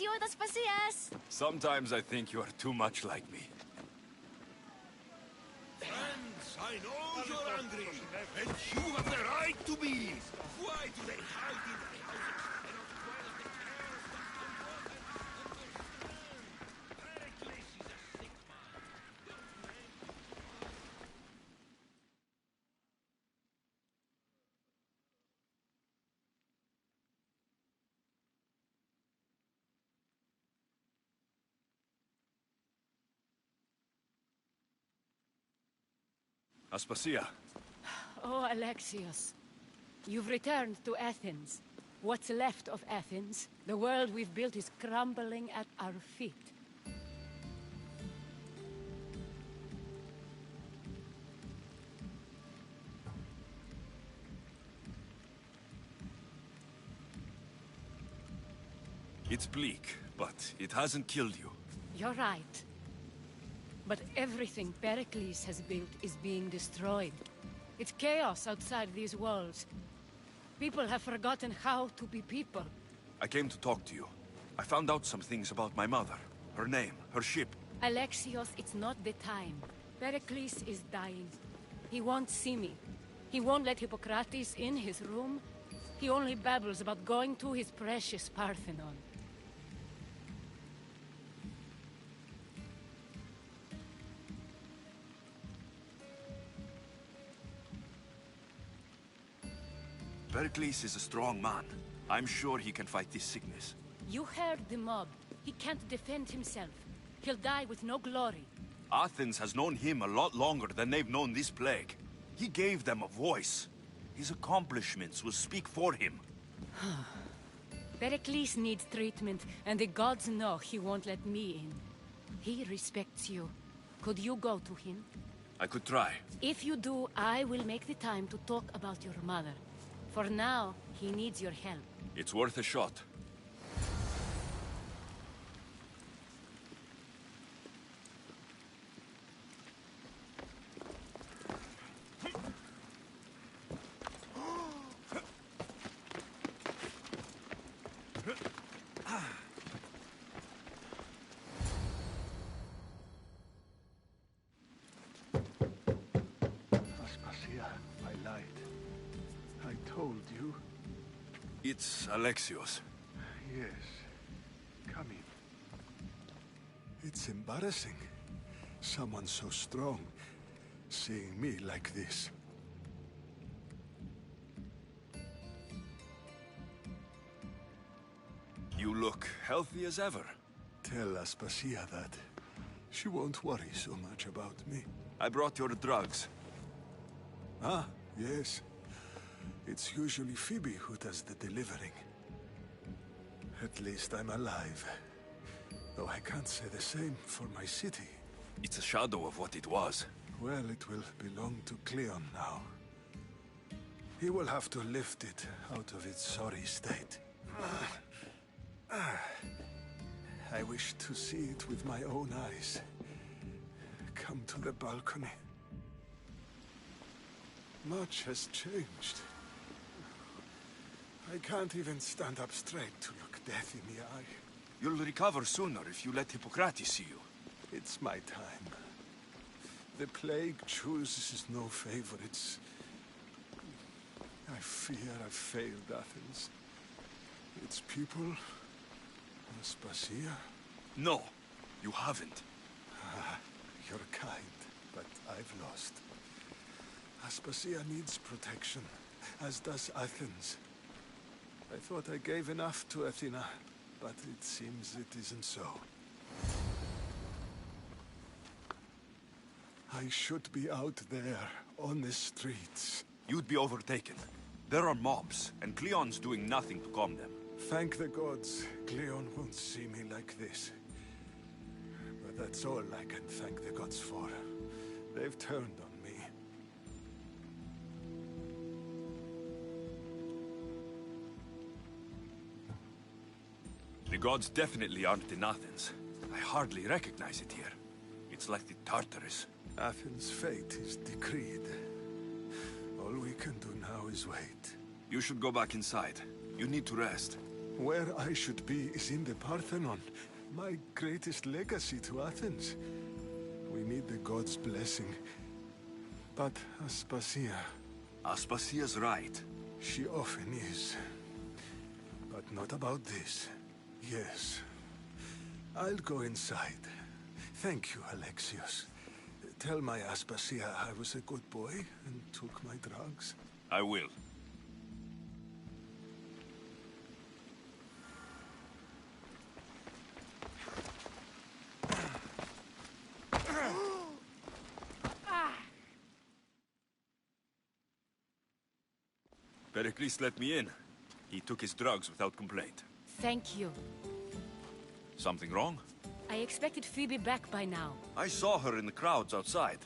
Alexio das Pasias! Sometimes I think you are too much like me. Friends, I know you're angry, and you have the right to be. Why do they hide in the houses and not dwell at the cares of Pericles is a sick man. Aspasia, Oh, Alexios. You've returned to Athens. What's left of Athens? The world we've built is crumbling at our feet. it's bleak, but it hasn't killed you. You're right. But everything Pericles has built is being destroyed. It's chaos outside these walls. People have forgotten how to be people. I came to talk to you. I found out some things about my mother. Her name, her ship. Alexios, it's not the time. Pericles is dying. He won't see me. He won't let Hippocrates in his room. He only babbles about going to his precious Parthenon. Pericles is a strong man. I'm sure he can fight this sickness. You heard the mob. He can't defend himself. He'll die with no glory. Athens has known him a lot longer than they've known this plague. He gave them a voice. His accomplishments will speak for him. Pericles needs treatment, and the gods know he won't let me in. He respects you. Could you go to him? I could try. If you do, I will make the time to talk about your mother. For now, he needs your help. It's worth a shot. Aspasia, I lied. I told you. It's Alexios. Yes. Come in. It's embarrassing. Someone so strong, seeing me like this. You look healthy as ever. Tell Aspasia that. She won't worry so much about me. I brought your drugs. Ah, yes. It's usually Phoebe who does the delivering. At least I'm alive. Though I can't say the same for my city. It's a shadow of what it was. Well, it will belong to Cleon now. He will have to lift it out of its sorry state. I wish to see it with my own eyes. Come to the balcony. Much has changed. I can't even stand up straight to look death in the eye. You'll recover sooner if you let Hippocrates see you. It's my time. The plague chooses no favorites. I fear I've failed Athens. Its people... Aspasia? No, you haven't. You're kind, but I've lost. Aspasia needs protection, as does Athens. I thought I gave enough to Athena, but it seems it isn't so. I should be out there, on the streets. You'd be overtaken. There are mobs, and Cleon's doing nothing to calm them. Thank the gods, Cleon won't see me like this. But that's all I can thank the gods for. They've turned on me. The gods definitely aren't in Athens. I hardly recognize it here. It's like the Tartarus. Athens' fate is decreed. All we can do now is wait. You should go back inside. You need to rest. Where I should be is in the Parthenon, my greatest legacy to Athens. We need the gods' blessing. But Aspasia, Aspasia's right. she often is. But not about this. Yes. I'll go inside. Thank you, Alexios. Tell my Aspasia I was a good boy and took my drugs. I will. Pericles let me in. He took his drugs without complaint. Thank you. Something wrong? I expected Phoebe back by now. I saw her in the crowds outside.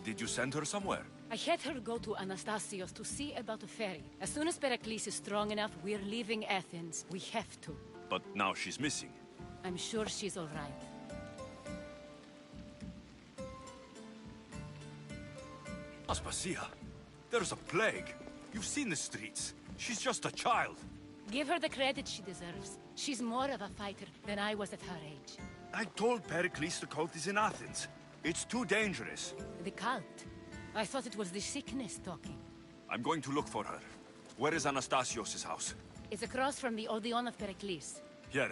Did you send her somewhere? I had her go to Anastasios to see about a ferry. As soon as Pericles is strong enough, we're leaving Athens. We have to. But now she's missing. I'm sure she's all right. Aspasia, there's a plague. You've seen the streets. She's just a child. Give her the credit she deserves. She's more of a fighter than I was at her age. I told Pericles the cult is in Athens. It's too dangerous. The cult? I thought it was the sickness talking. I'm going to look for her. Where is Anastasios' house? It's across from the Odeon of Pericles. Here.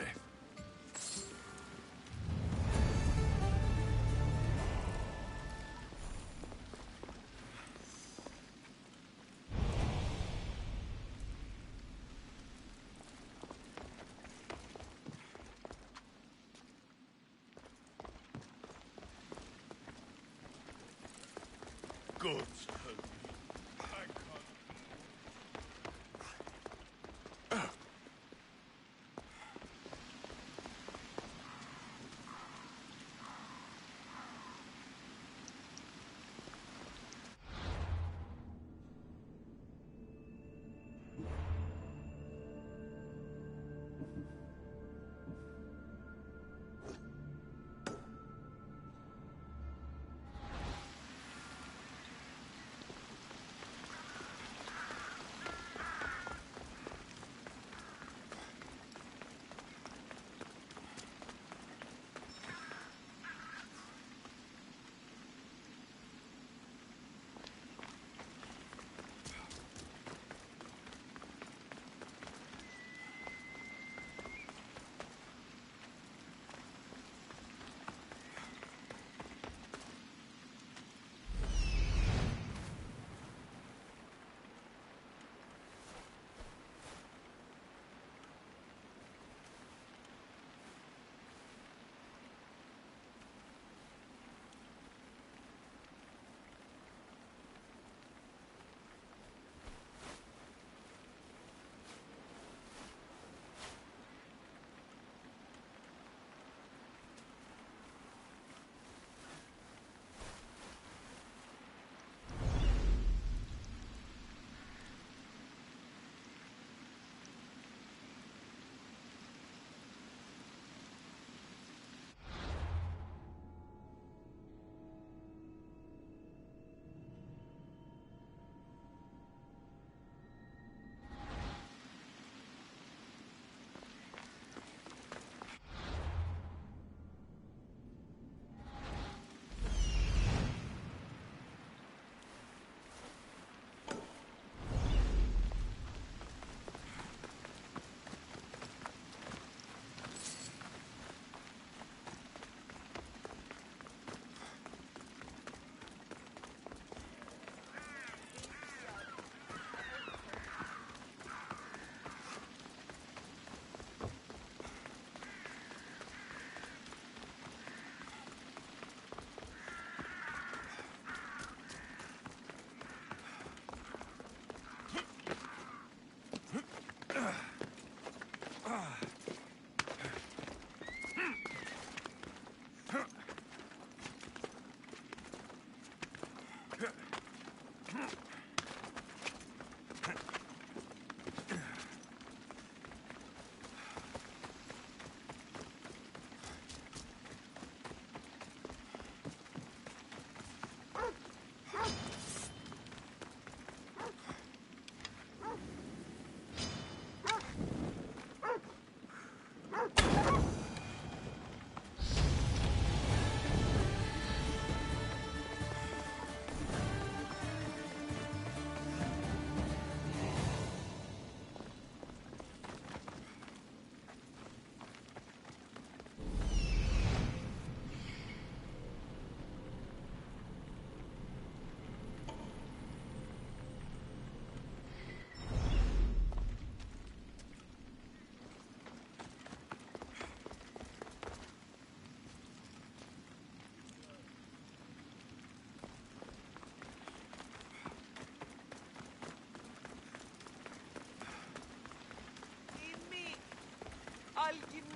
Gods help me. I can't.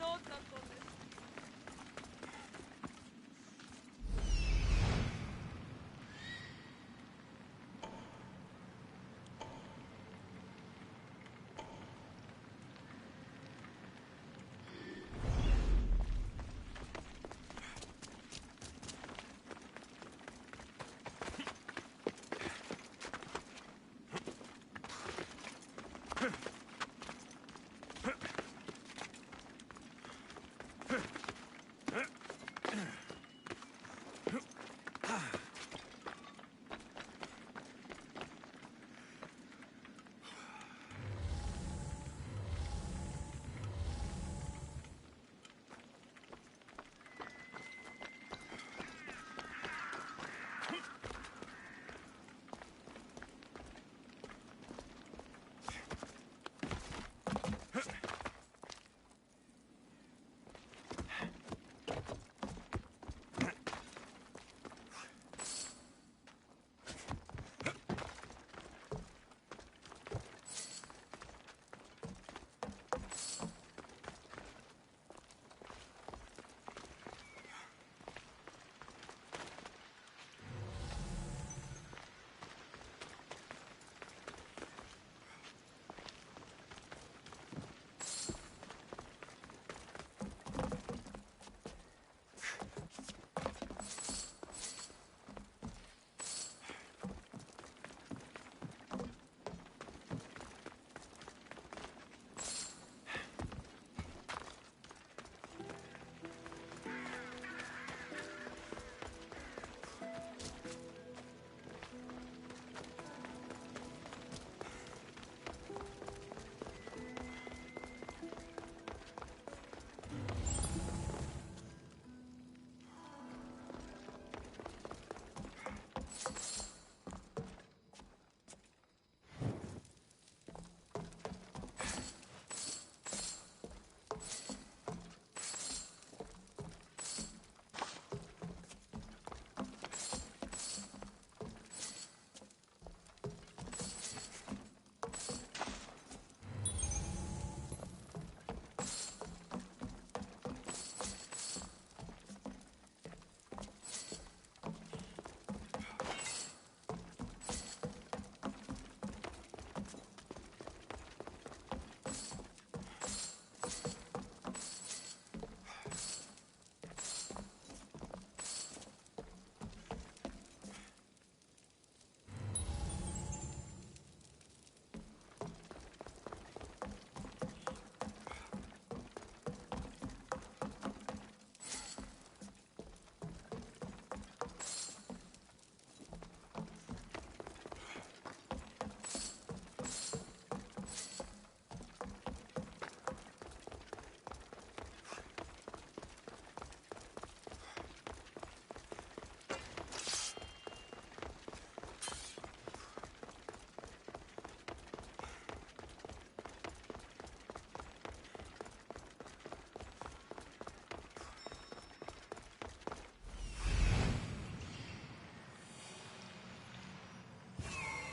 nota con él.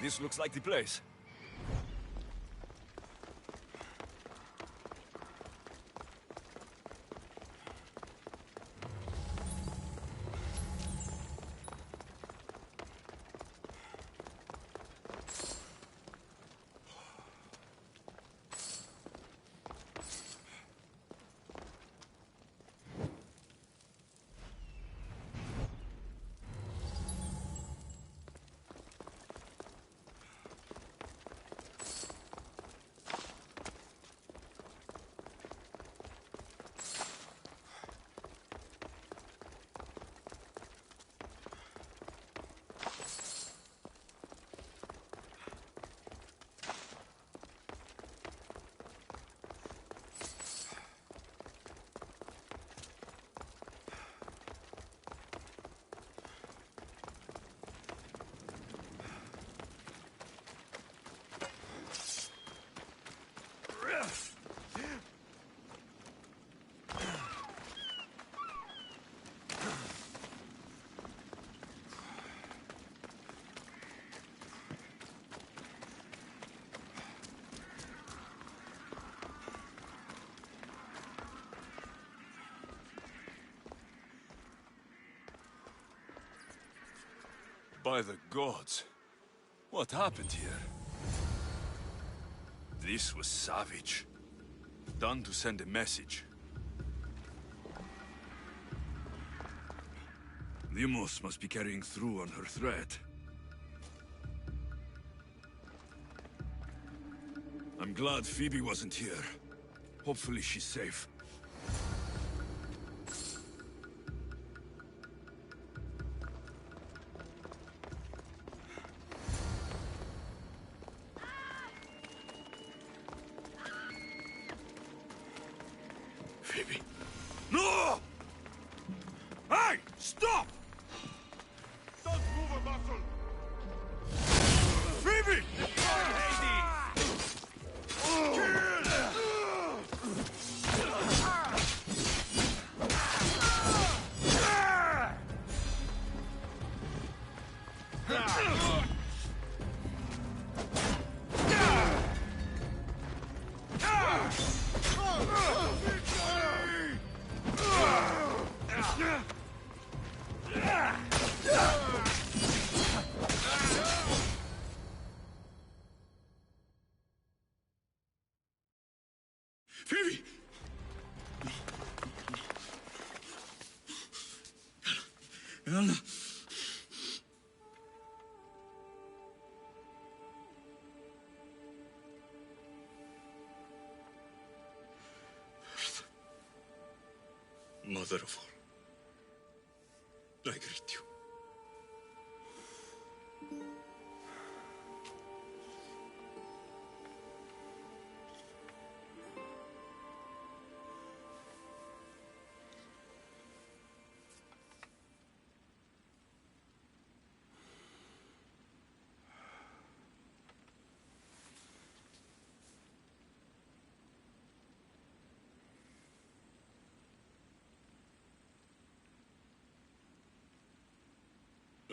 This looks like the place. By the gods. What happened here? This was savage. Done to send a message. Limos must be carrying through on her threat. I'm glad Phoebe wasn't here. Hopefully she's safe. Phoebe. No! Hey! Stop! Don't move a muscle! Phoebe! Phoebe! يلا. Mother of all, I greet you.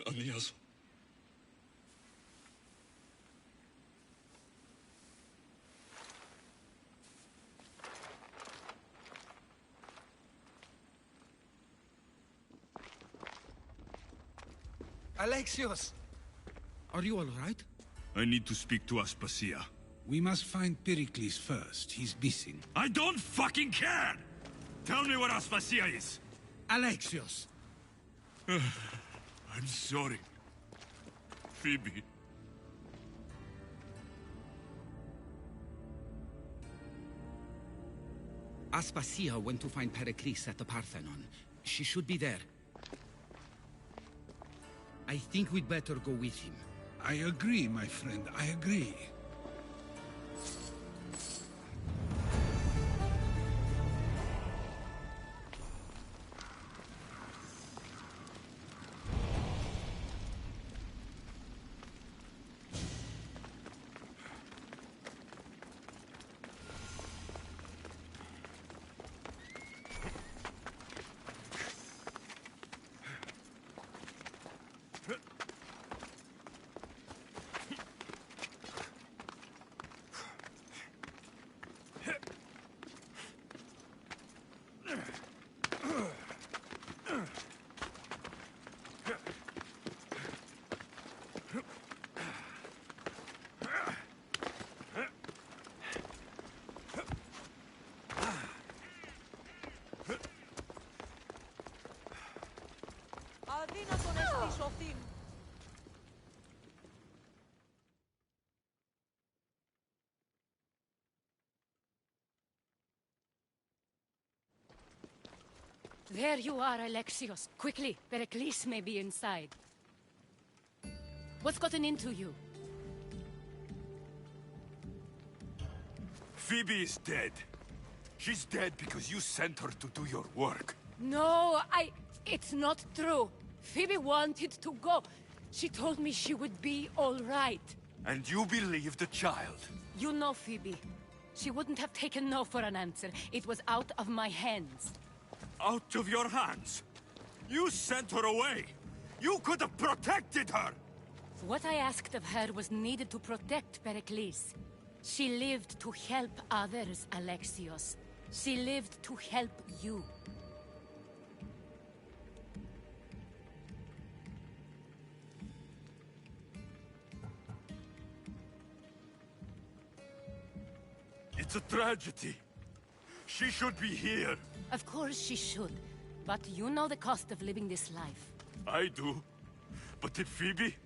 Anias. Alexios! Are you all right? I need to speak to Aspasia. We must find Pericles first. He's missing. I don't fucking care! Tell me where Aspasia is! Alexios! I'm sorry. Phoebe. Aspasia went to find Pericles at the Parthenon. She should be there. I think we'd better go with him. I agree, my friend. I agree. There you are, Alexios. Quickly, Pericles may be inside. What's gotten into you? Phoebe is dead. She's dead because you sent her to do your work. No, it's not true. Phoebe wanted to go. She told me she would be all right. And you believe the child? You know Phoebe. She wouldn't have taken no for an answer. It was out of my hands. Out of your hands? You sent her away! You could have protected her! What I asked of her was needed to protect Pericles. She lived to help others, Alexios. She lived to help you. It's a tragedy. She should be here. Of course she should. But you know the cost of living this life. I do. But did Phoebe?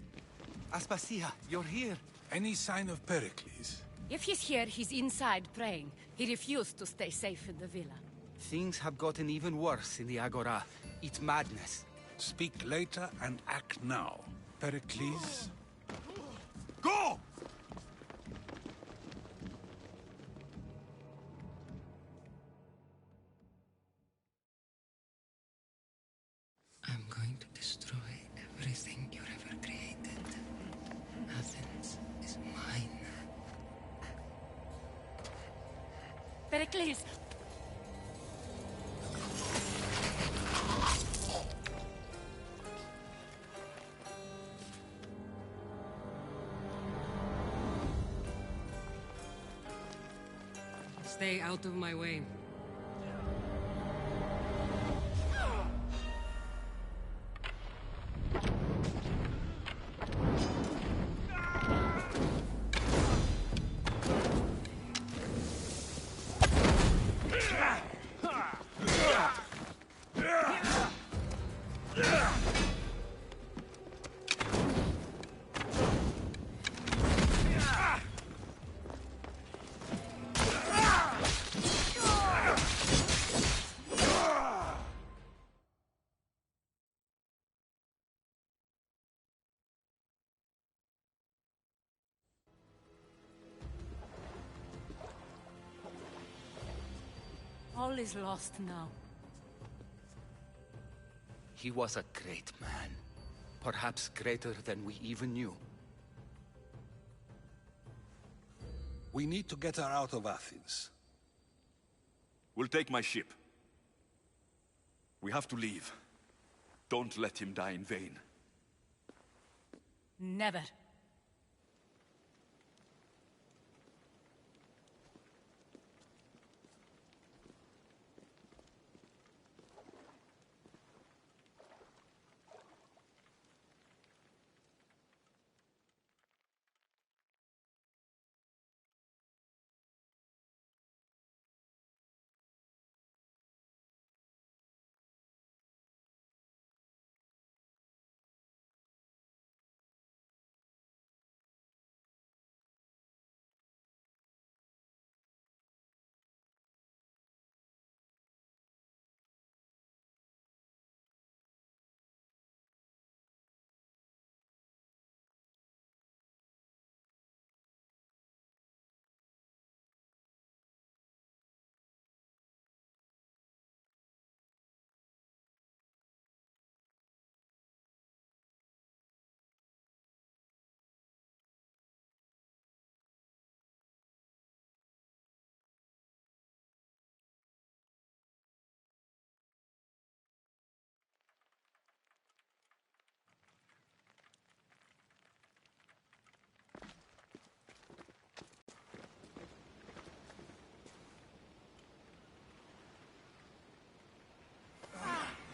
Aspasia, you're here. Any sign of Pericles? If he's here, he's inside praying. He refused to stay safe in the villa. Things have gotten even worse in the Agora. It's madness. Speak later and act now. Pericles? Go! I'm going to destroy everything you ever created. Athens is mine. Pericles! Stay out of my way. All is lost now. He was a great man. Perhaps greater than we even knew. We need to get her out of Athens. We'll take my ship. We have to leave. Don't let him die in vain. Never.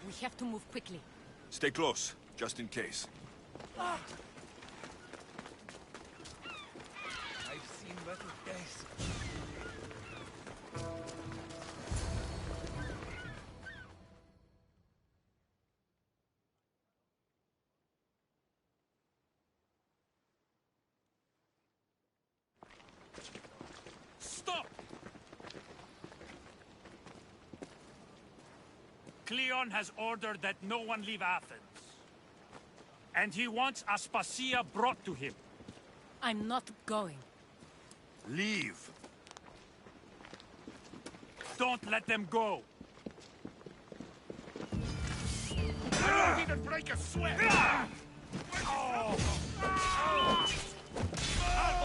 We have to move quickly. Stay close, just in case. I've seen better days. Stop! Cleon has ordered that no one leave Athens. And he wants Aspasia brought to him. I'm not going. Leave! Don't let them go! I won't even break a sweat! I'll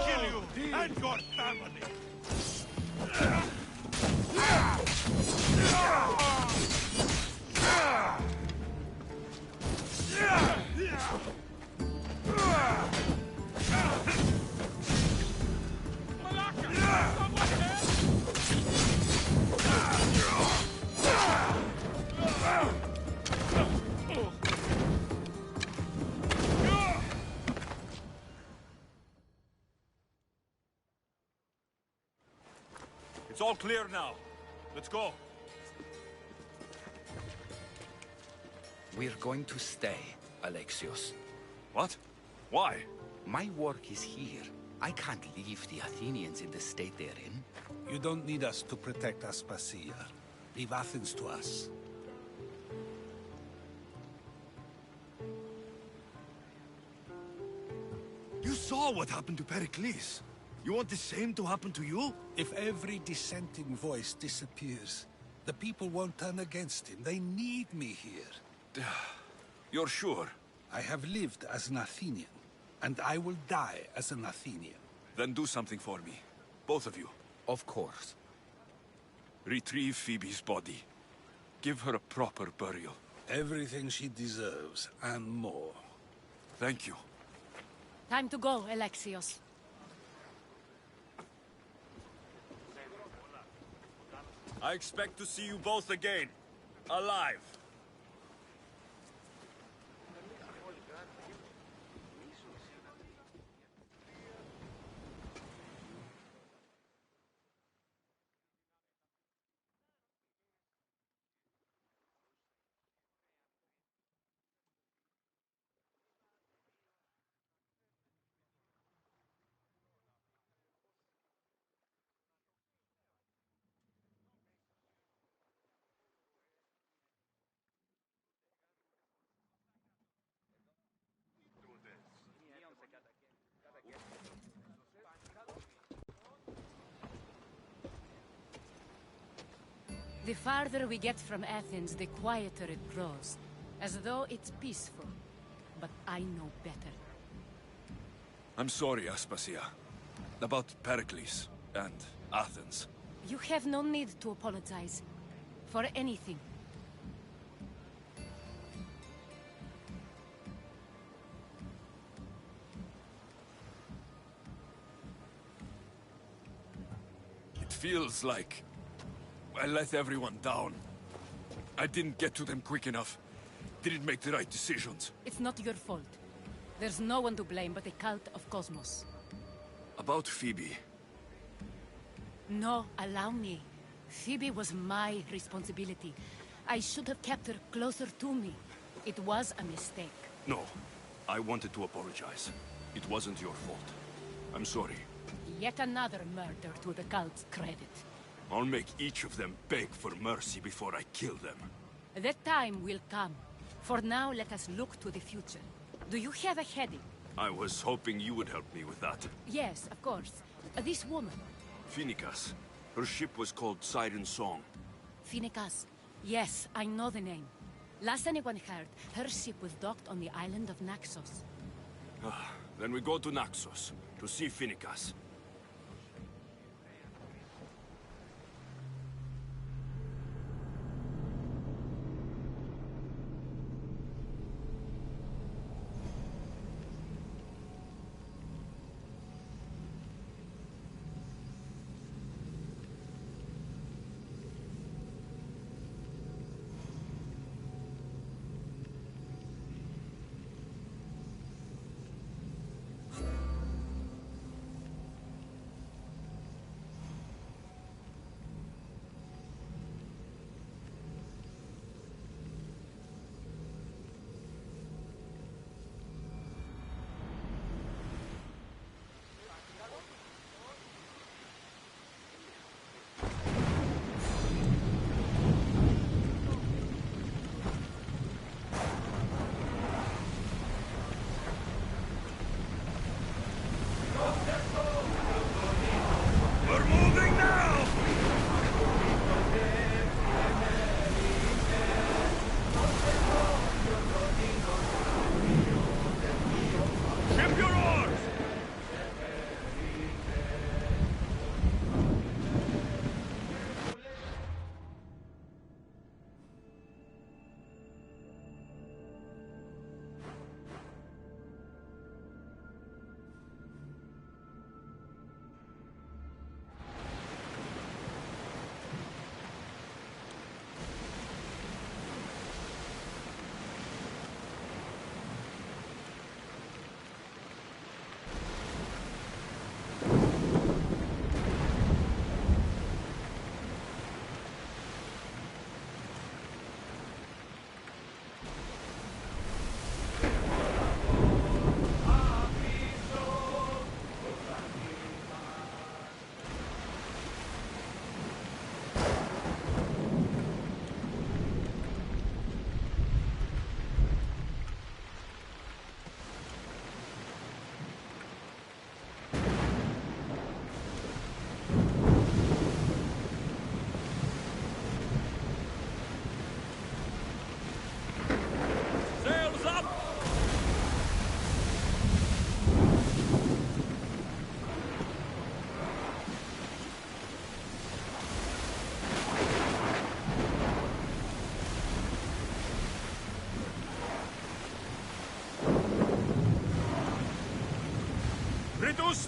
kill you and your family! all clear now. Let's go. We're going to stay, Alexios. What? Why? My work is here. I can't leave the Athenians in the state they're in. You don't need us to protect Aspasia. Leave Athens to us. You saw what happened to Pericles. You want the same to happen to you? If every dissenting voice disappears, the people won't turn against him. They need me here. You're sure? I have lived as an Athenian, and I will die as an Athenian. Then do something for me. Both of you. Of course. Retrieve Phoebe's body. Give her a proper burial. Everything she deserves, and more. Thank you. Time to go, Alexios. I expect to see you both again. Alive. The farther we get from Athens, the quieter it grows. As though it's peaceful. But I know better. I'm sorry, Aspasia. About Pericles and Athens. You have no need to apologize. For anything. It feels like I let everyone down. I didn't get to them quick enough. Didn't make the right decisions. It's not your fault. There's no one to blame but the cult of Cosmos. About Phoebe. No, allow me. Phoebe was my responsibility. I should have kept her closer to me. It was a mistake. No, I wanted to apologize. It wasn't your fault. I'm sorry. Yet another murder to the cult's credit. I'll make each of them beg for mercy before I kill them. That time will come. For now, let us look to the future. Do you have a heading? I was hoping you would help me with that. Yes, of course. This woman. Phoenicas. Her ship was called Siren Song. Phoenicas. Yes, I know the name. Last anyone heard, her ship was docked on the island of Naxos. Then we go to Naxos to see Phoenicas.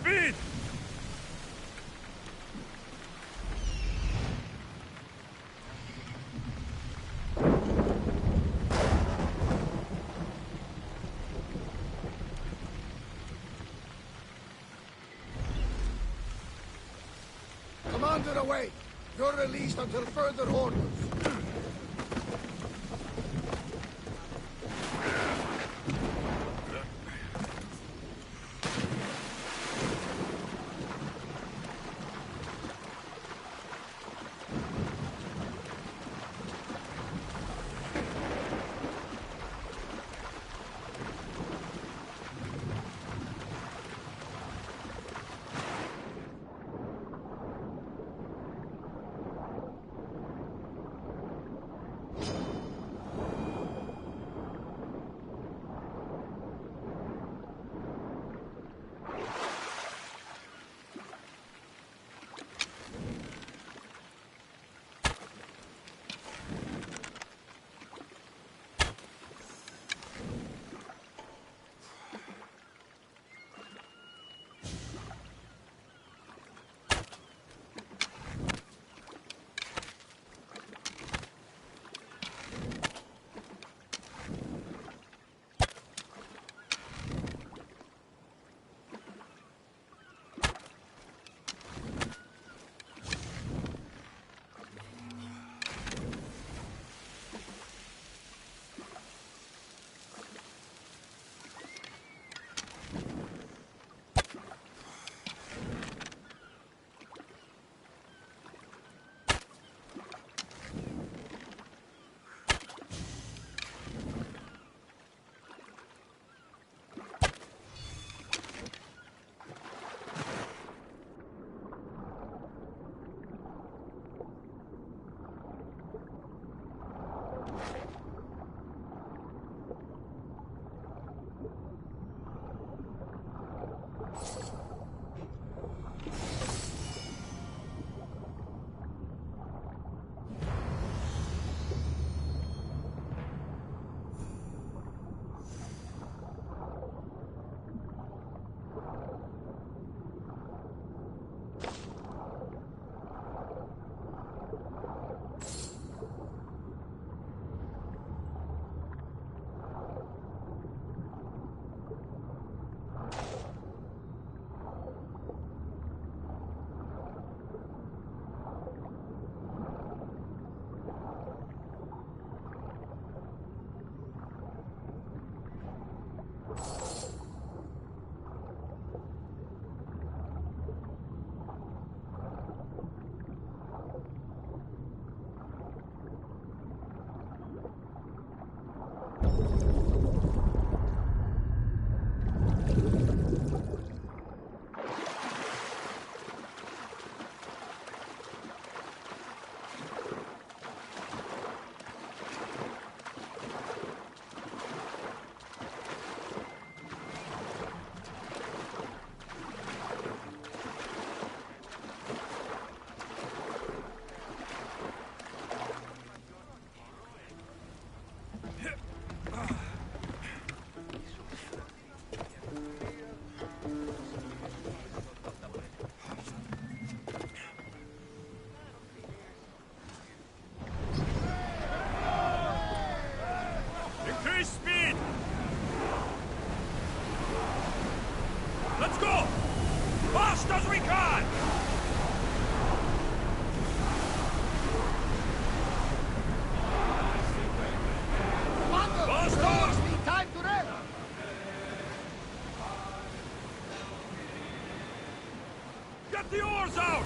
speed! Commander, away! You're released until further orders. Let's go! Fast as we can! Faster! Time to rest! Get the oars out!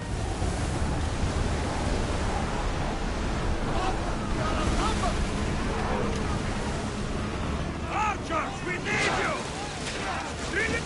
Archers, we need you! Bring it!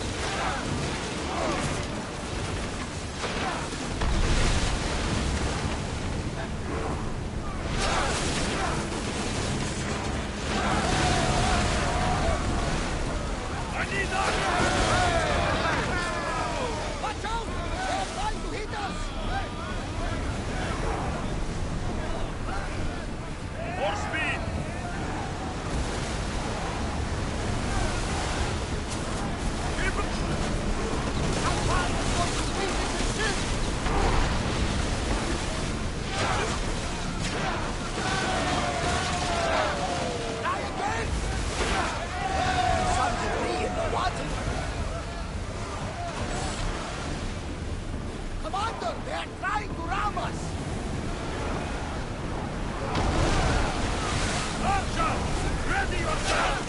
Steady yourself!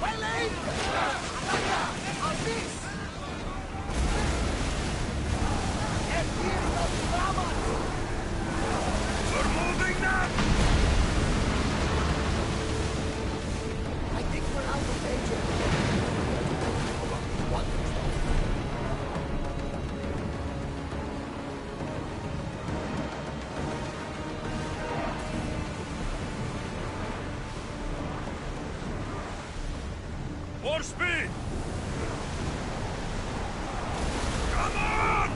Well aimed! I'll miss! We're moving now! I think we're out of danger. What? More speed! Come on!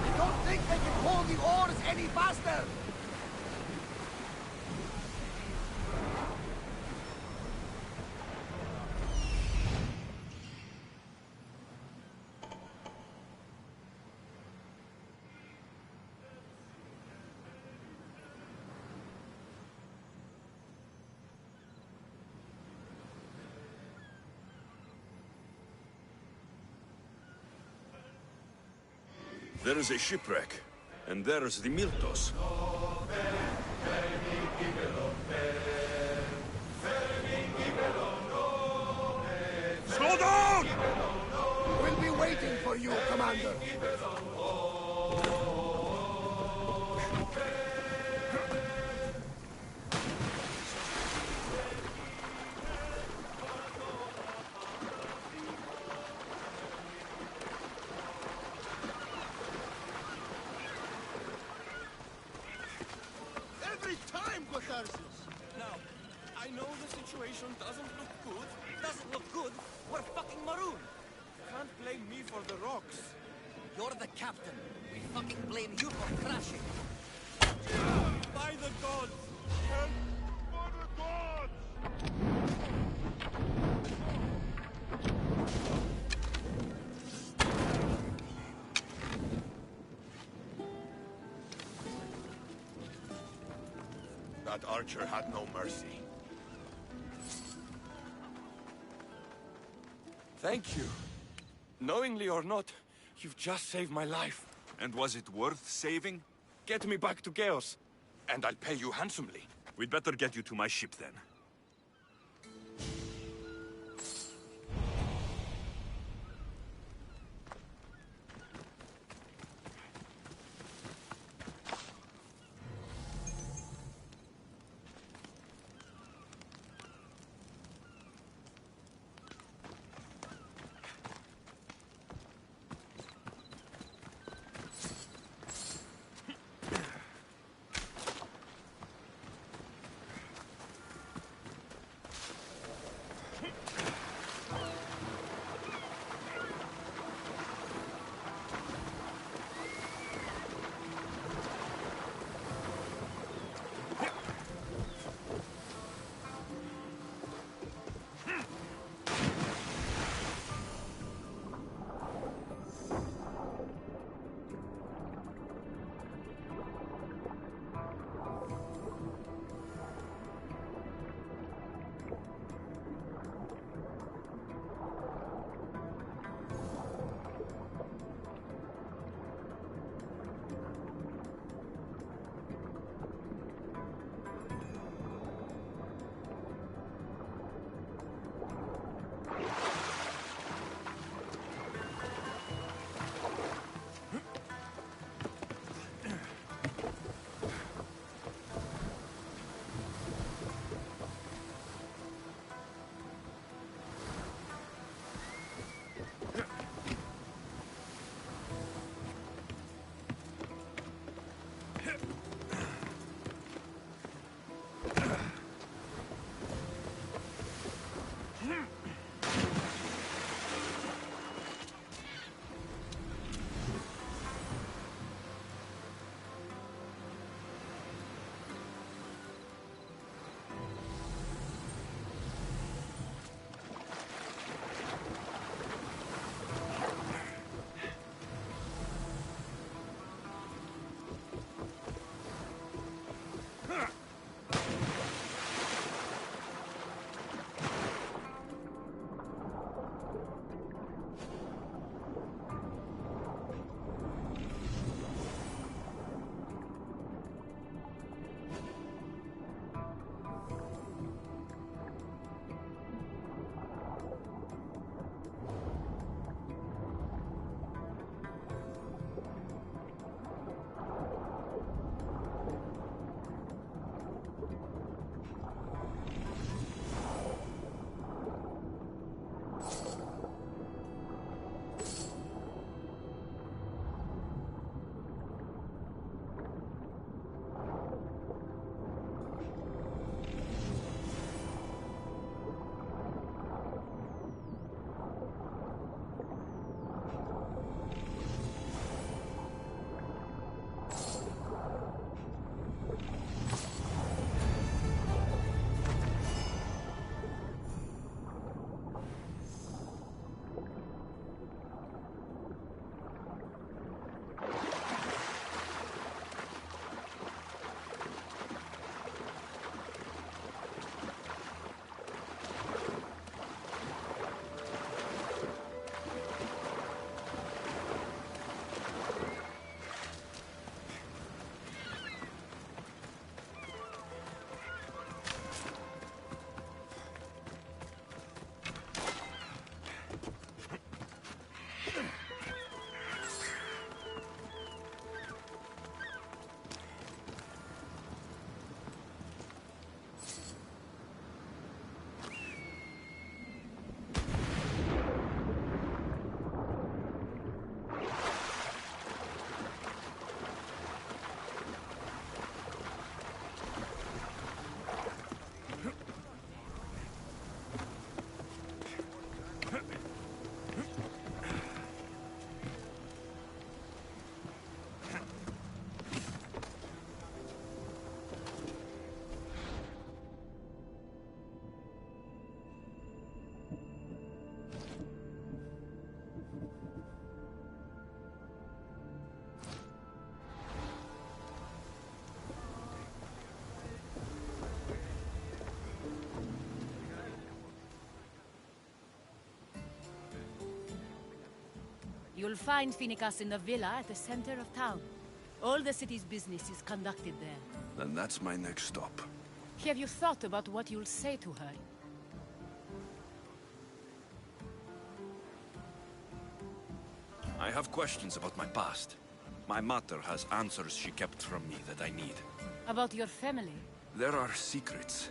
I don't think they can pull the oars any faster! There is a shipwreck, and there's the Miltos. Slow down! We'll be waiting for you, Commander. Every time, Catharsis! Now, I know the situation doesn't look good. Doesn't look good. We're fucking marooned. Can't blame me for the rocks. You're the captain. We fucking blame you for crashing. By the gods! Help! For the gods! That archer had no mercy. Thank you. Knowingly or not, you've just saved my life. And was it worth saving? Get me back to Chaos, and I'll pay you handsomely. We'd better get you to my ship then. You'll find Phoenicas in the villa at the center of town. All the city's business is conducted there. Then that's my next stop. Have you thought about what you'll say to her? I have questions about my past. My mother has answers she kept from me that I need. About your family? There are secrets.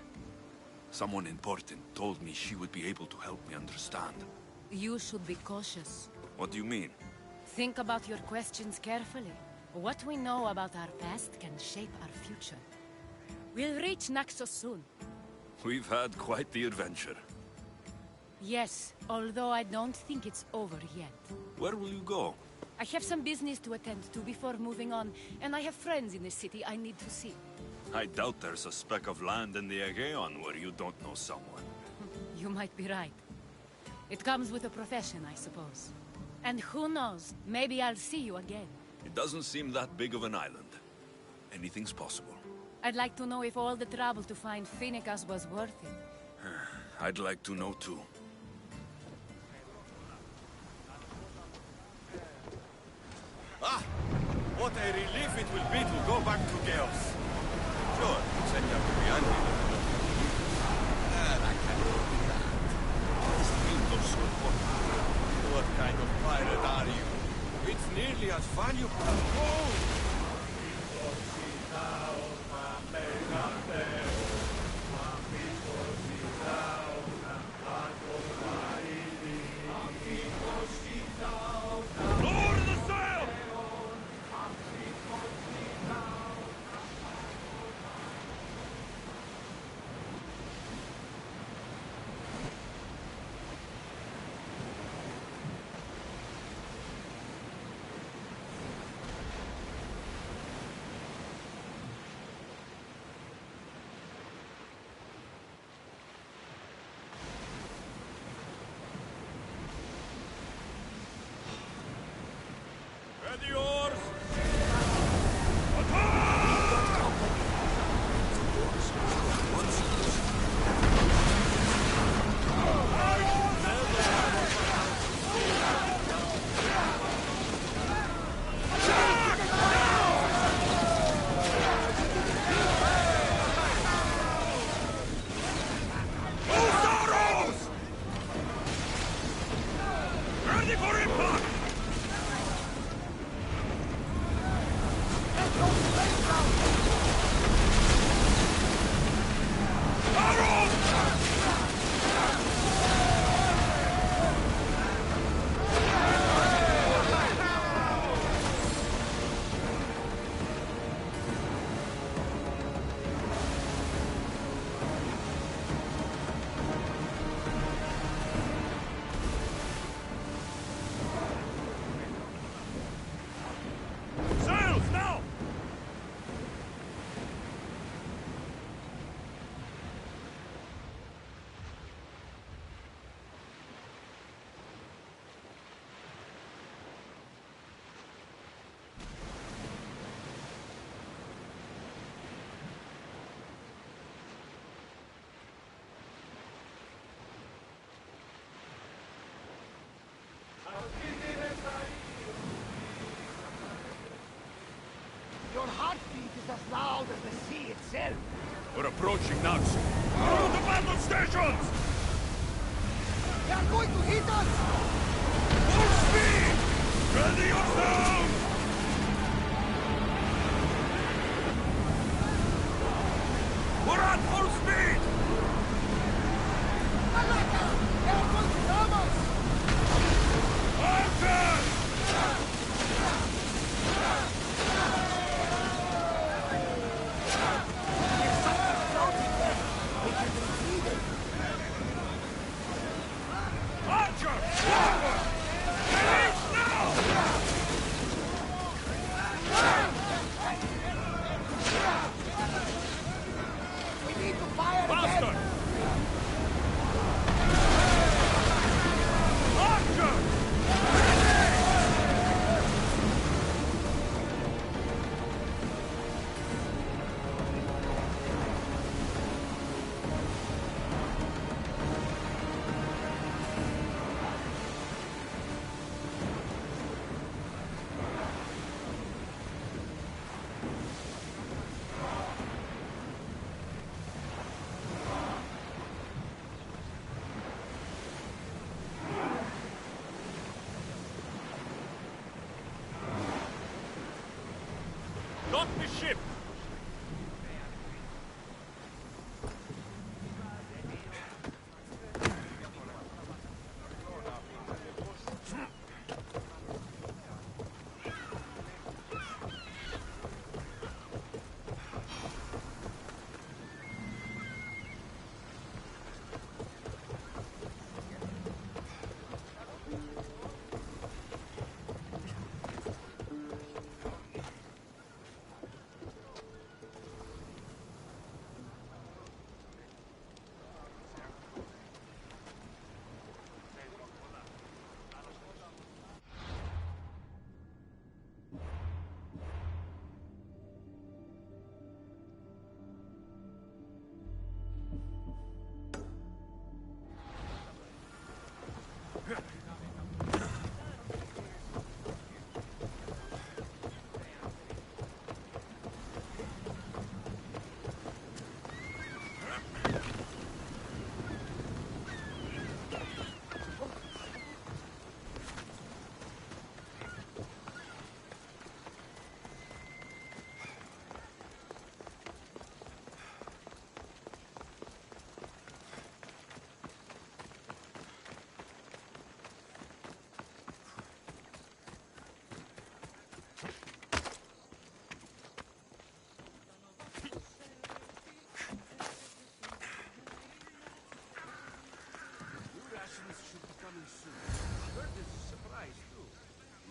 Someone important told me she would be able to help me understand. You should be cautious. What do you mean? Think about your questions carefully. What we know about our past can shape our future. We'll reach Naxos soon. We've had quite the adventure. Yes, although I don't think it's over yet. Where will you go? I have some business to attend to before moving on, and I have friends in the city I need to see. I doubt there's a speck of land in the Aegean where you don't know someone. You might be right. It comes with a profession, I suppose. And who knows, maybe I'll see you again. It doesn't seem that big of an island. Anything's possible. I'd like to know if all the trouble to find Phoenicas was worth it. I'd like to know too. Ah! What a relief it will be to go back to Chaos. Sure, Senor Briandi. I cannot do that. This window should work. What kind of pirate are you? It's nearly as valuable as gold. Lower the sail! Ready yours! Ready for impact! Sails now! Your heartbeat is as loud as the sea itself. We're approaching Naxos. Follow the battle stations! They are going to hit us! Full speed! Ready yourselves! We're at full speed! Malaka! They are going to ram us! Archers! There's something floating there. We can retrieve it. Archer! Forward! Release now! Stop the ship!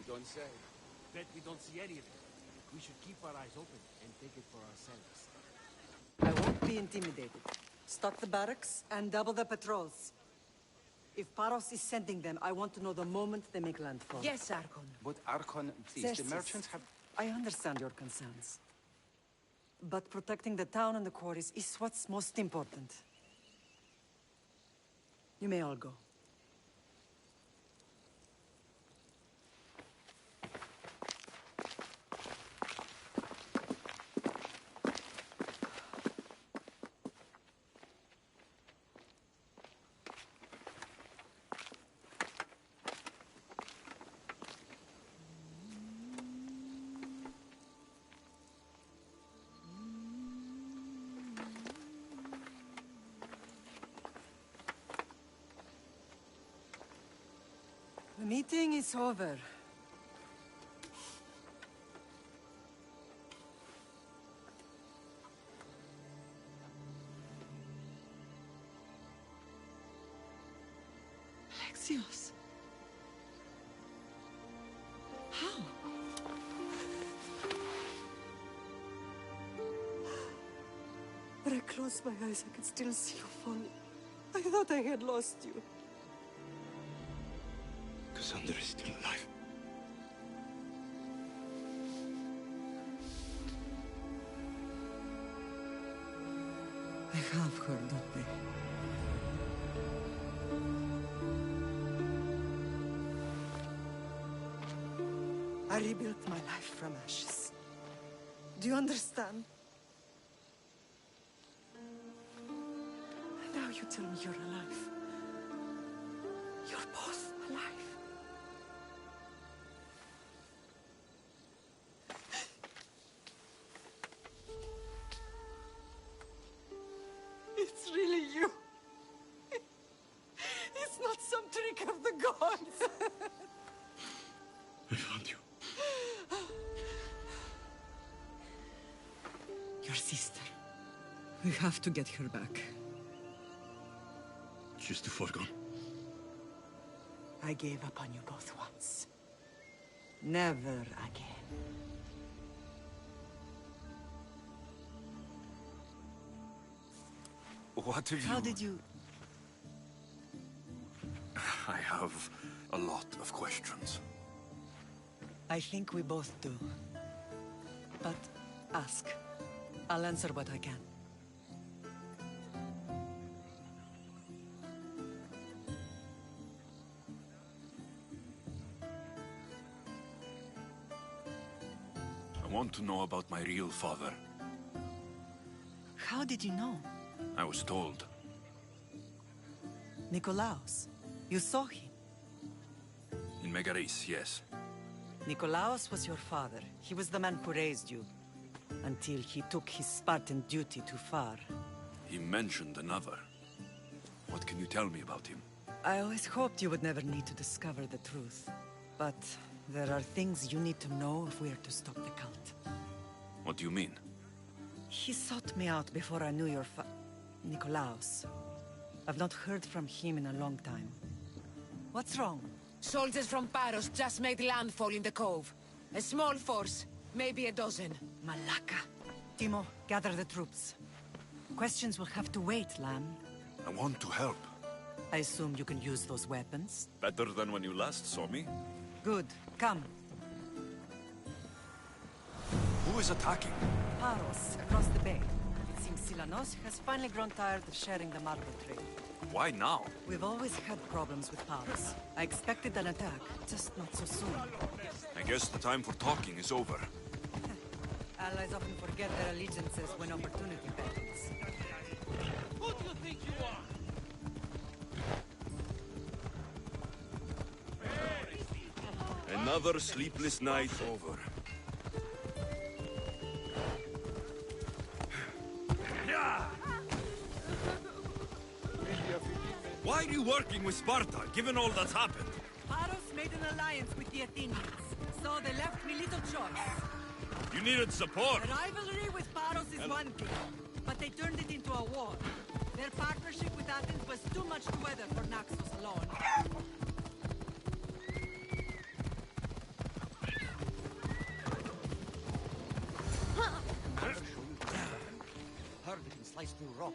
Don't say. Bet we don't see any of it. We should keep our eyes open and take it for ourselves. I won't be intimidated. Stock the barracks and double the patrols. If Paros is sending them, I want to know the moment they make landfall. Yes, Archon. But Archon, please, Yes, the merchants have... I understand your concerns. But protecting the town and the quarries is what's most important. You may all go. The meeting is over. Alexios. How? When I closed my eyes, I could still see you fall. I thought I had lost you. Cassandra is still alive. I have heard of me. I rebuilt my life from ashes. Do you understand? Now you tell me you're alive. You're both alive. It's really you. It's not some trick of the gods. I found you. Your sister. We have to get her back. She's too far gone. I gave up on you both once. Never again. What have you... How did you... I have a lot of questions. I think we both do. But ask. I'll answer what I can. I want to know about my real father. How did you know? I was told. Nikolaos. You saw him. In Megaris, yes. Nikolaos was your father. He was the man who raised you. until he took his Spartan duty too far. He mentioned another. What can you tell me about him? I always hoped you would never need to discover the truth. But there are things you need to know if we are to stop the cult. What do you mean? He sought me out before I knew your Nikolaos. I've not heard from him in a long time. What's wrong? Soldiers from Paros just made landfall in the cove. A small force, maybe a dozen. Malaka. Timo, gather the troops. Questions will have to wait, Lamb. I want to help. I assume you can use those weapons? Better than when you last saw me? Good. Come. Who is attacking? Paros, across the bay. It seems Silanos has finally grown tired of sharing the marble trade. Why now? We've always had problems with Paros. I expected an attack, just not so soon. I guess the time for talking is over. Allies often forget their allegiances when opportunity beckons. Who do you think you are? Another sleepless night over. Why are you working with Sparta, given all that's happened? Paros made an alliance with the Athenians, so they left me little choice. You needed support. A rivalry with Paros is one thing, but they turned it into a war. Their partnership with Athens was too much to weather for Naxos alone. Heard it can slice through rock.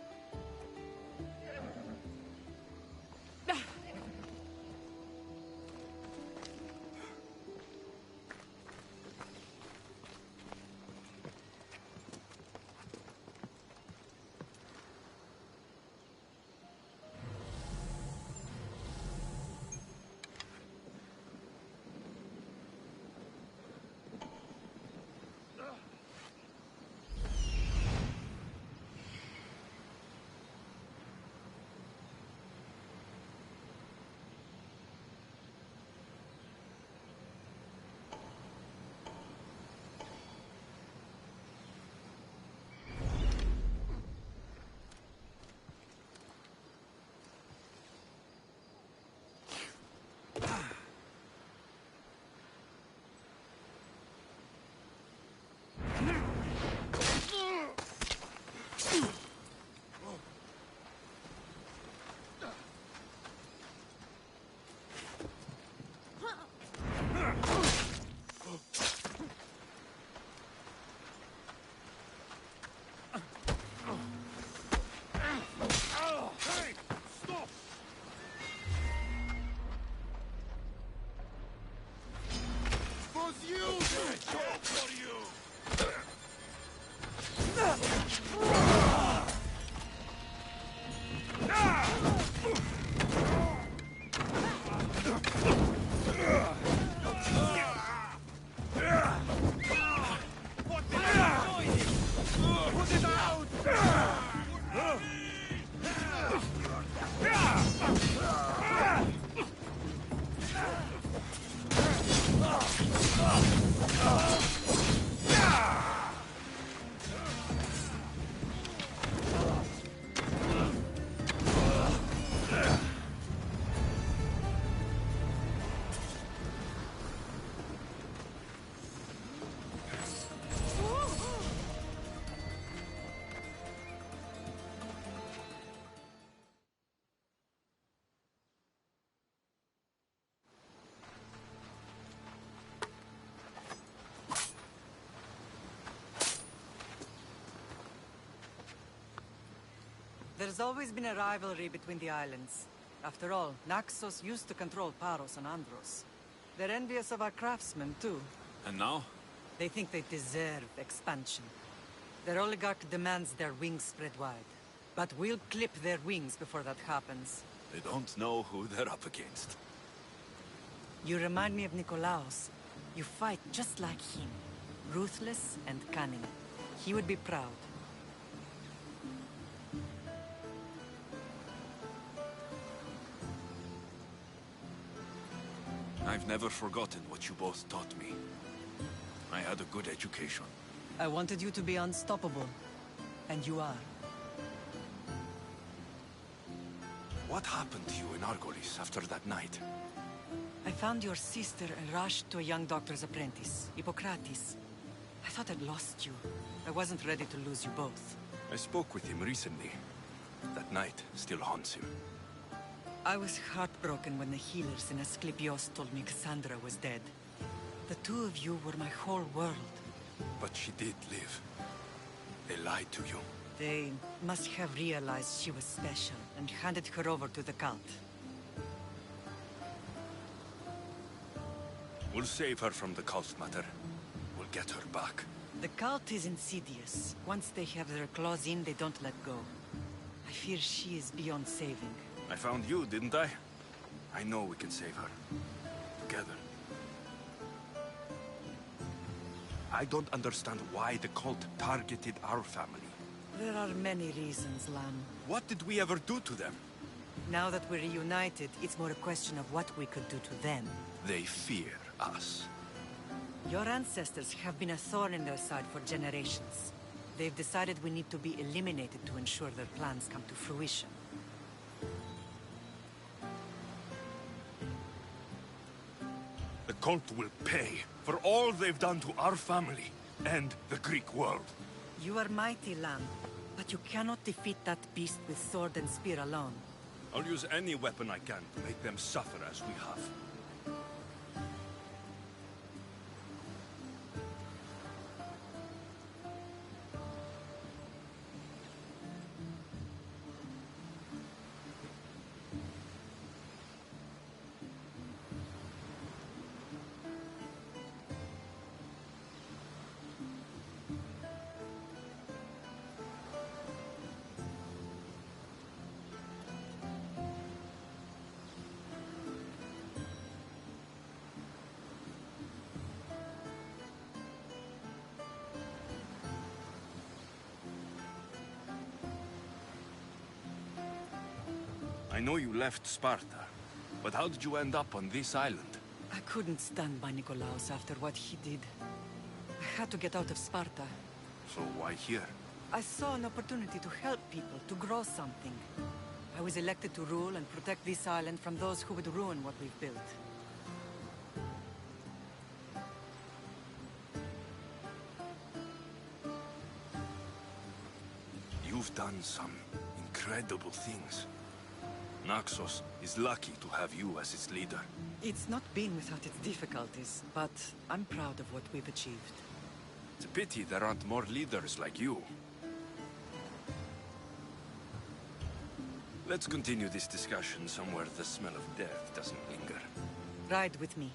There's always been a rivalry between the islands. After all, Naxos used to control Paros and Andros. They're envious of our craftsmen, too. And now? They think they deserve expansion. Their oligarch demands their wings spread wide. But we'll clip their wings before that happens. They don't know who they're up against. You remind me of Nikolaos. You fight just like him. Ruthless and cunning. He would be proud. I've never forgotten what you both taught me. I had a good education. I wanted you to be unstoppable. And you are. What happened to you in Argolis after that night? I found your sister and rushed to a young doctor's apprentice, Hippocrates. I thought I'd lost you. I wasn't ready to lose you both. I spoke with him recently. That night still haunts him. I was heartbroken when the healers in Asclepios told me Cassandra was dead. The two of you were my whole world. But she did live. They lied to you. They must have realized she was special and handed her over to the cult. We'll save her from the cult, Mater. We'll get her back. The cult is insidious. Once they have their claws in, they don't let go. I fear she is beyond saving. I found you, didn't I? I know we can save her. Together. I don't understand why the cult targeted our family. There are many reasons, Lam. What did we ever do to them? Now that we're reunited, it's more a question of what we could do to them. They fear us. Your ancestors have been a thorn in their side for generations. They've decided we need to be eliminated to ensure their plans come to fruition. The cult will pay for all they've done to our family and the Greek world. You are mighty, Lam, but you cannot defeat that beast with sword and spear alone. I'll use any weapon I can to make them suffer as we have. I know you left Sparta, but how did you end up on this island? I couldn't stand by Nikolaos after what he did. I had to get out of Sparta. So why here? I saw an opportunity to help people, to grow something. I was elected to rule and protect this island from those who would ruin what we've built. You've done some incredible things. Naxos is lucky to have you as its leader. It's not been without its difficulties, but I'm proud of what we've achieved. It's a pity there aren't more leaders like you. Let's continue this discussion somewhere the smell of death doesn't linger. Ride with me.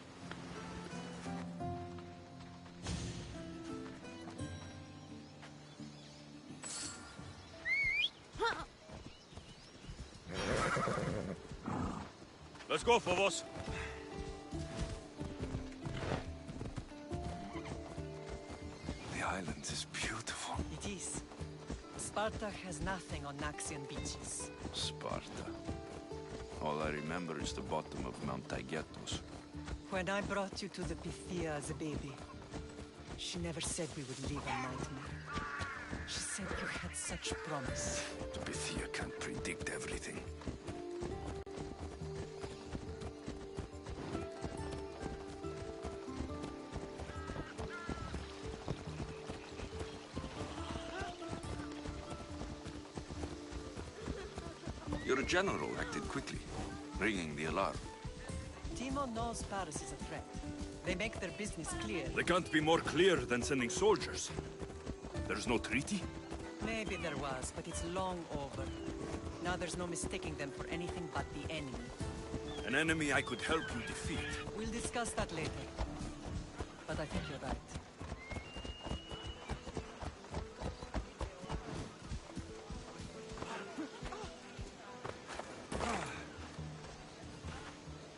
Let's go, Phobos. The island is beautiful. It is. Sparta has nothing on Naxian beaches. Sparta. All I remember is the bottom of Mount Taygetos. When I brought you to the Pythia as a baby, she never said we would live a nightmare. She said you had such promise. The Pythia can't predict everything. Your general acted quickly, ringing the alarm. Timo knows Paris is a threat. They make their business clear. They can't be more clear than sending soldiers. There's no treaty? Maybe there was, but it's long over. Now there's no mistaking them for anything but the enemy. An enemy I could help you defeat. We'll discuss that later. But I think you're right.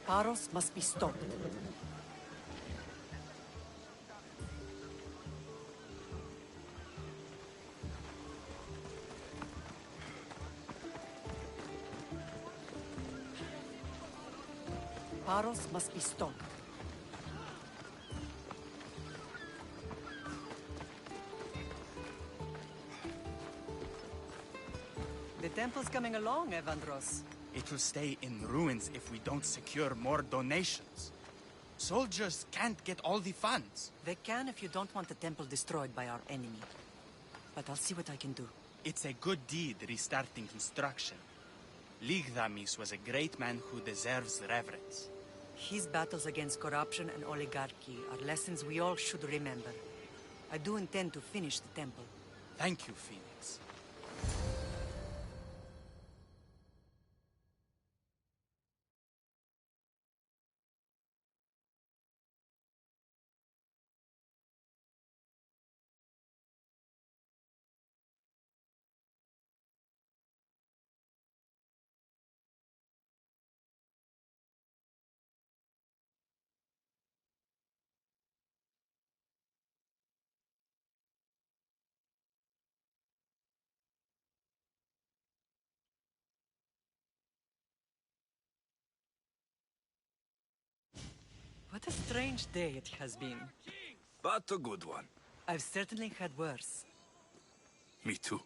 Paros must be stopped. Paros must be stopped. temple's coming along, Evandros. It will stay in ruins if we don't secure more donations. Soldiers can't get all the funds. They can if you don't want the temple destroyed by our enemy. But I'll see what I can do. It's a good deed restarting construction. Ligdamis was a great man who deserves reverence. His battles against corruption and oligarchy are lessons we all should remember. I do intend to finish the temple. Thank you, Phoenix. What a strange day it has been. But a good one. I've certainly had worse. Me too.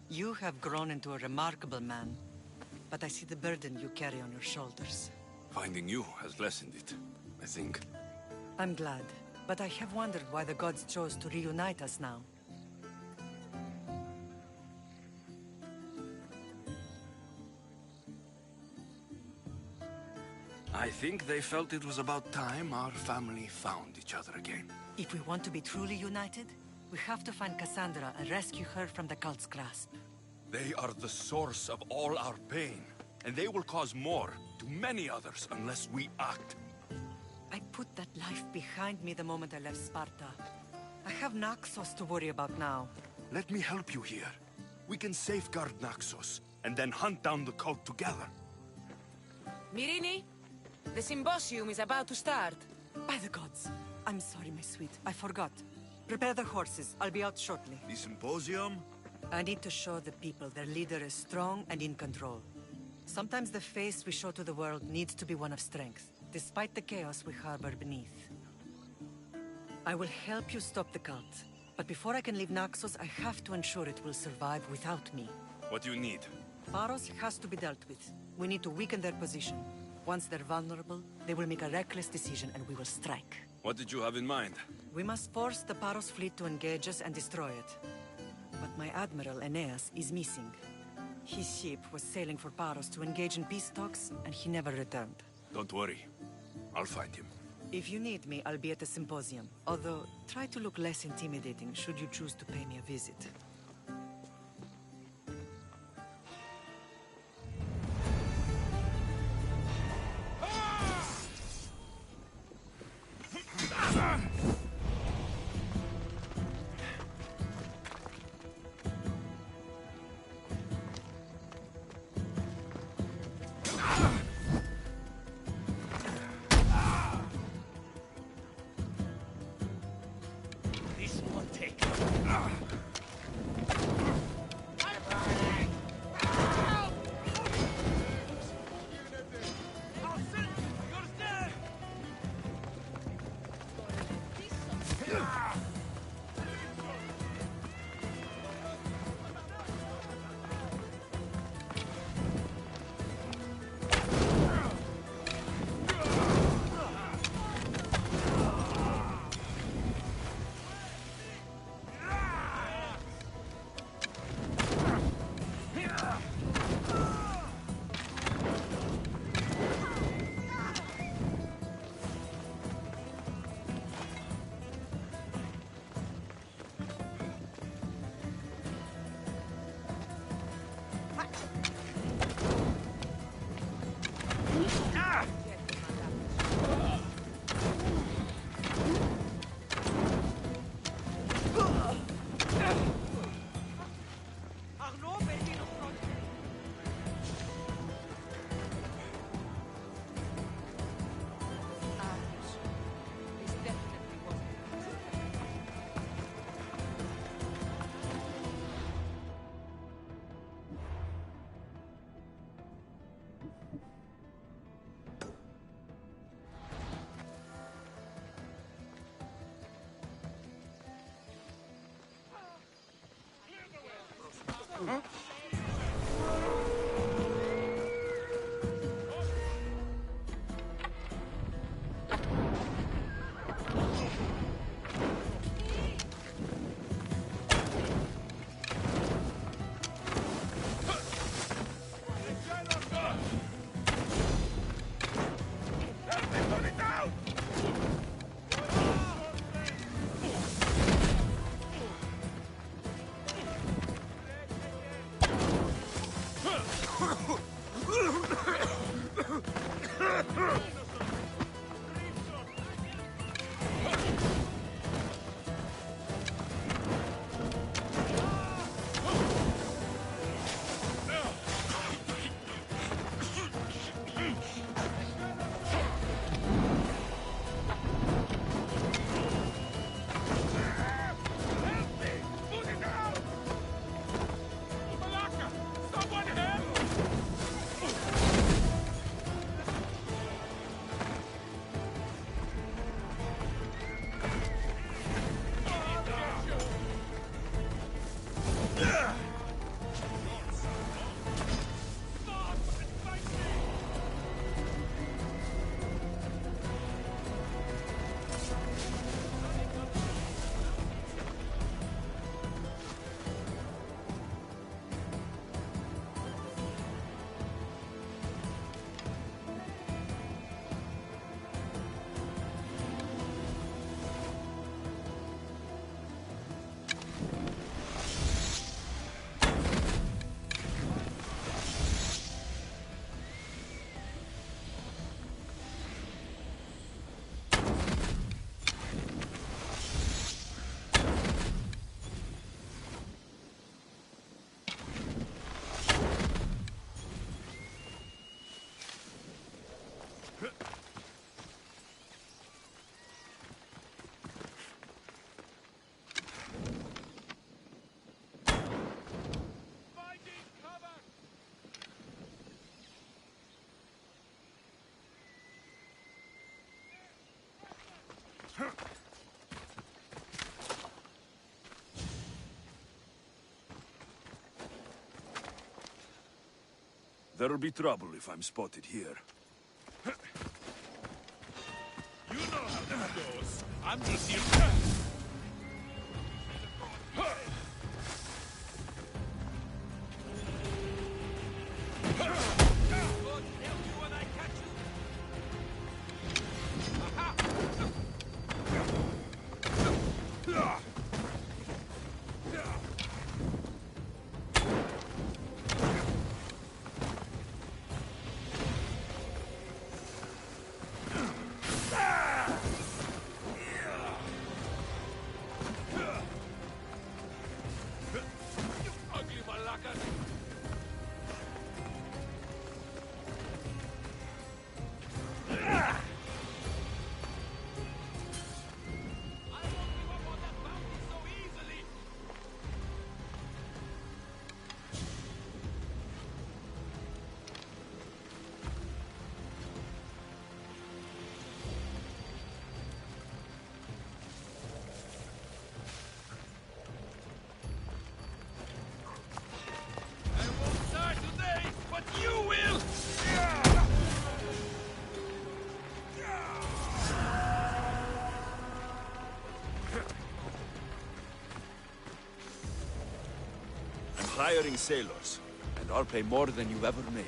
You have grown into a remarkable man, but I see the burden you carry on your shoulders. Finding you has lessened it, I think. I'm glad, but I have wondered why the gods chose to reunite us now. I think they felt it was about time our family found each other again. If we want to be truly united, we have to find Cassandra and rescue her from the cult's grasp. They are the source of all our pain, and they will cause more to many others unless we act. I put that life behind me the moment I left Sparta. I have Naxos to worry about now. Let me help you here. We can safeguard Naxos, and then hunt down the cult together. Myrine, the symposium is about to start. By the gods. I'm sorry, my sweet. I forgot. Prepare the horses. I'll be out shortly. The symposium? I need to show the people their leader is strong and in control. Sometimes the face we show to the world needs to be one of strength, despite the chaos we harbor beneath. I will help you stop the cult, but before I can leave Naxos, I have to ensure it will survive without me. What do you need? Paros has to be dealt with. We need to weaken their position. Once they're vulnerable, they will make a reckless decision and we will strike. What did you have in mind? We must force the Paros fleet to engage us and destroy it. But my admiral, Aeneas, is missing. His ship was sailing for Paros to engage in peace talks, and he never returned. Don't worry. I'll find him. If you need me, I'll be at the symposium. Although, try to look less intimidating should you choose to pay me a visit. There'll be trouble if I'm spotted here. You know how that goes. I'm just here. Hiring sailors, and I'll pay more than you've ever made.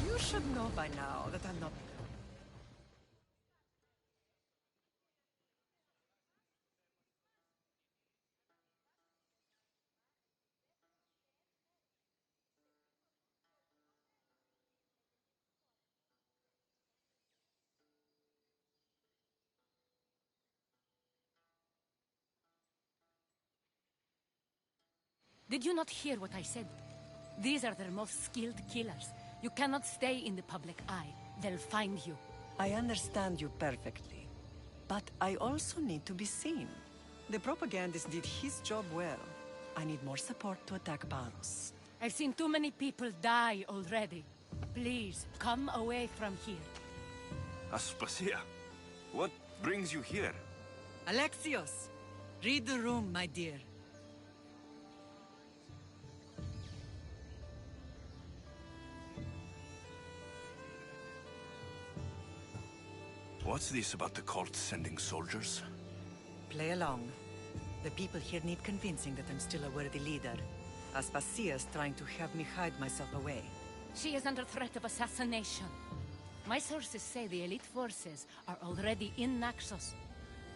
You should know by now that I'm not... Did you not hear what I said? These are their most skilled killers. You cannot stay in the public eye. They'll find you. I understand you perfectly. But I also need to be seen. The propagandist did his job well. I need more support to attack Paros. I've seen too many people die already. Please, come away from here. Aspasia, what brings you here? Alexios! Read the room, my dear. What's this about the cult sending soldiers? Play along. The people here need convincing that I'm still a worthy leader. Aspasia's trying to have me hide myself away. She is under threat of assassination. My sources say the elite forces are already in Naxos.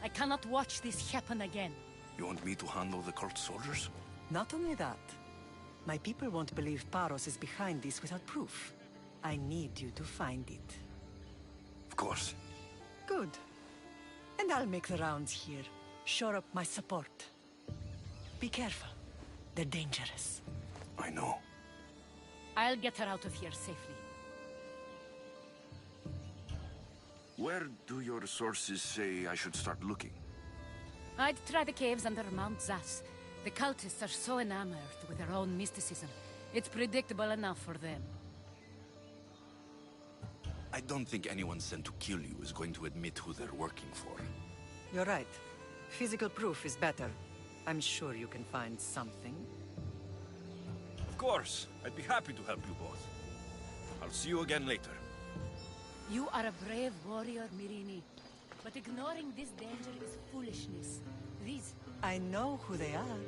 I cannot watch this happen again. You want me to handle the cult soldiers? Not only that. My people won't believe Paros is behind this without proof. I need you to find it. Of course. Good. And I'll make the rounds here. Shore up my support. Be careful. They're dangerous. I know. I'll get her out of here safely. Where do your sources say I should start looking? I'd try the caves under Mount Zas. The cultists are so enamored with their own mysticism. It's predictable enough for them. I don't think anyone sent to kill you is going to admit who they're working for. You're right. Physical proof is better. I'm sure you can find something. Of course. I'd be happy to help you both. I'll see you again later. You are a brave warrior, Mirini. But ignoring this danger is foolishness. These... I know who they are.